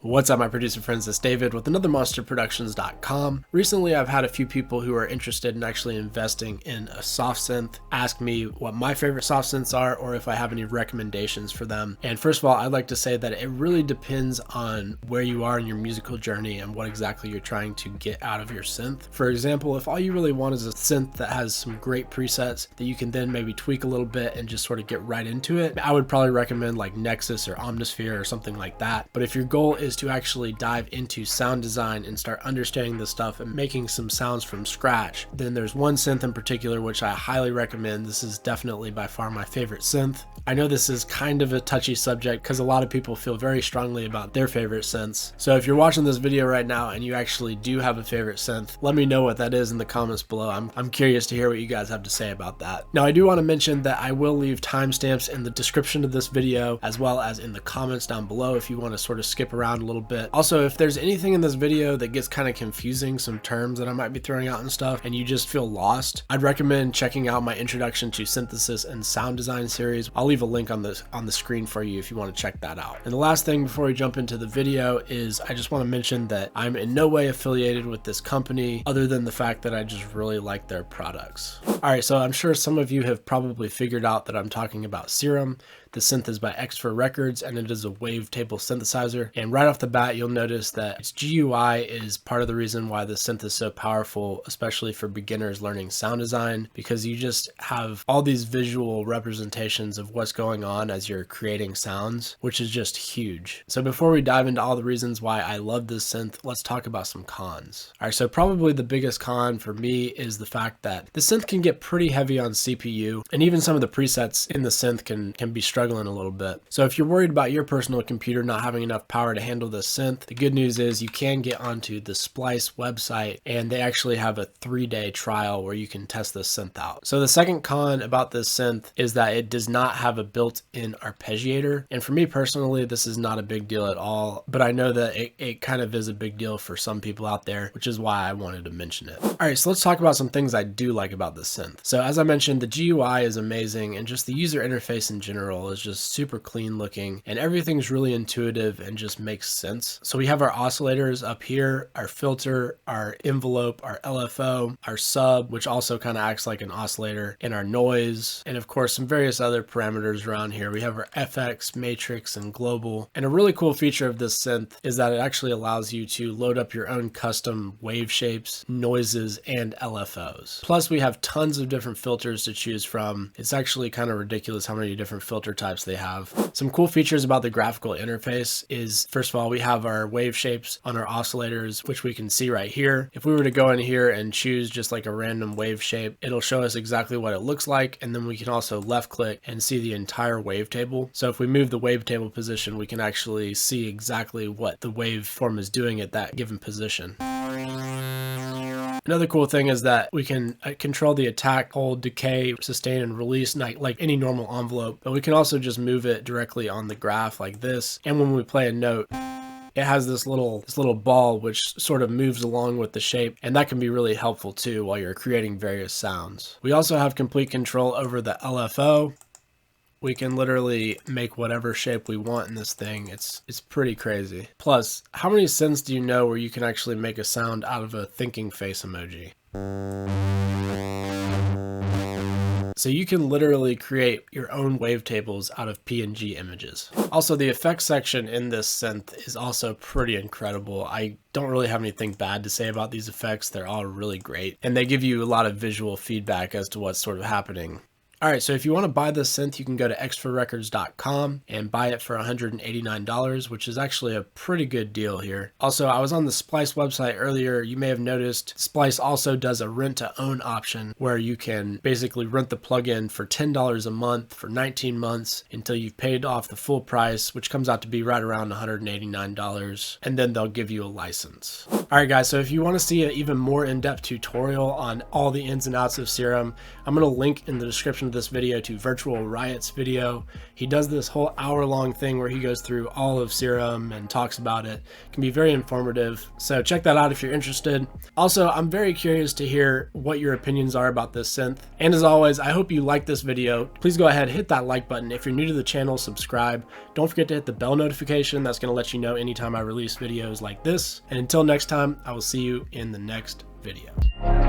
What's up, my producer friends? It's David with another monsterproductions.com. Recently, I've had a few people who are interested in actually investing in a soft synth ask me what my favorite soft synths are or if I have any recommendations for them. And first of all, I'd like to say that it really depends on where you are in your musical journey and what exactly you're trying to get out of your synth. For example, if all you really want is a synth that has some great presets that you can then maybe tweak a little bit and just sort of get right into it, I would probably recommend like Nexus or Omnisphere or something like that. But if your goal is to actually dive into sound design and start understanding this stuff and making some sounds from scratch, then there's one synth in particular which I highly recommend. This is definitely by far my favorite synth. I know this is kind of a touchy subject because a lot of people feel very strongly about their favorite synths. So if you're watching this video right now and you actually do have a favorite synth, let me know what that is in the comments below. I'm curious to hear what you guys have to say about that. Now, I do want to mention that I will leave timestamps in the description of this video as well as in the comments down below if you want to sort of skip around a little bit. Also, if there's anything in this video that gets kind of confusing, some terms that I might be throwing out and stuff, and you just feel lost, I'd recommend checking out my Introduction to Synthesis and Sound Design series. I'll leave a link on the screen for you if you want to check that out. And the last thing before we jump into the video is I just want to mention that I'm in no way affiliated with this company other than the fact that I just really like their products. All right, so I'm sure some of you have probably figured out that I'm talking about Serum. The synth is by Extra Records and it is a wavetable synthesizer. And right off the bat, you'll notice that its GUI is part of the reason why the synth is so powerful, especially for beginners learning sound design, because you just have all these visual representations of what's going on as you're creating sounds, which is just huge. So before we dive into all the reasons why I love this synth, let's talk about some cons. All right, so probably the biggest con for me is the fact that the synth can get pretty heavy on CPU, and even some of the presets in the synth can be struggling a little bit. So if you're worried about your personal computer not having enough power to handle this synth, the good news is you can get onto the Splice website and they actually have a 3-day trial where you can test this synth out. So the second con about this synth is that it does not have a built-in arpeggiator. And for me personally, this is not a big deal at all, but I know that it kind of is a big deal for some people out there, which is why I wanted to mention it. All right, so let's talk about some things I do like about this synth. So as I mentioned, the GUI is amazing and just the user interface in general is just super clean looking and everything's really intuitive and just makes sense. So we have our oscillators up here, our filter, our envelope, our LFO, our sub, which also kind of acts like an oscillator, and our noise, and of course some various other parameters around here. We have our FX, matrix, and global. And a really cool feature of this synth is that it actually allows you to load up your own custom wave shapes, noises, and LFOs. Plus we have tons of different filters to choose from. It's actually kind of ridiculous how many different filter types they have. Some cool features about the graphical interface is, first of all, we have our wave shapes on our oscillators, which we can see right here. If we were to go in here and choose just like a random wave shape, it'll show us exactly what it looks like. And then we can also left click and see the entire wavetable. So if we move the wavetable position, we can actually see exactly what the waveform is doing at that given position. Another cool thing is that we can control the attack, hold, decay, sustain, and release like any normal envelope, but we can also just move it directly on the graph like this. And when we play a note, it has this little ball which sort of moves along with the shape, and that can be really helpful too while you're creating various sounds. We also have complete control over the LFO. We can literally make whatever shape we want in this thing. It's pretty crazy. Plus, how many synths do you know where you can actually make a sound out of a thinking face emoji? So you can literally create your own wavetables out of PNG images. Also, the effects section in this synth is also pretty incredible. I don't really have anything bad to say about these effects. They're all really great, and they give you a lot of visual feedback as to what's sort of happening. All right, so if you want to buy this synth, you can go to extrarecords.com and buy it for $189, which is actually a pretty good deal here. Also, I was on the Splice website earlier. You may have noticed Splice also does a rent to own option where you can basically rent the plugin for $10 a month for 19 months until you've paid off the full price, which comes out to be right around $189, and then they'll give you a license. All right, guys, so if you want to see an even more in-depth tutorial on all the ins and outs of Serum, I'm going to link in the description description of this video to Virtual Riot's video. He does this whole hour-long thing where he goes through all of Serum and talks about it. It can be very informative, so check that out if you're interested. Also, I'm very curious to hear what your opinions are about this synth. And as always, I hope you like this video. Please go ahead, hit that like button. If you're new to the channel, subscribe. Don't forget to hit the bell notification. That's going to let you know anytime I release videos like this. And until next time, I will see you in the next video.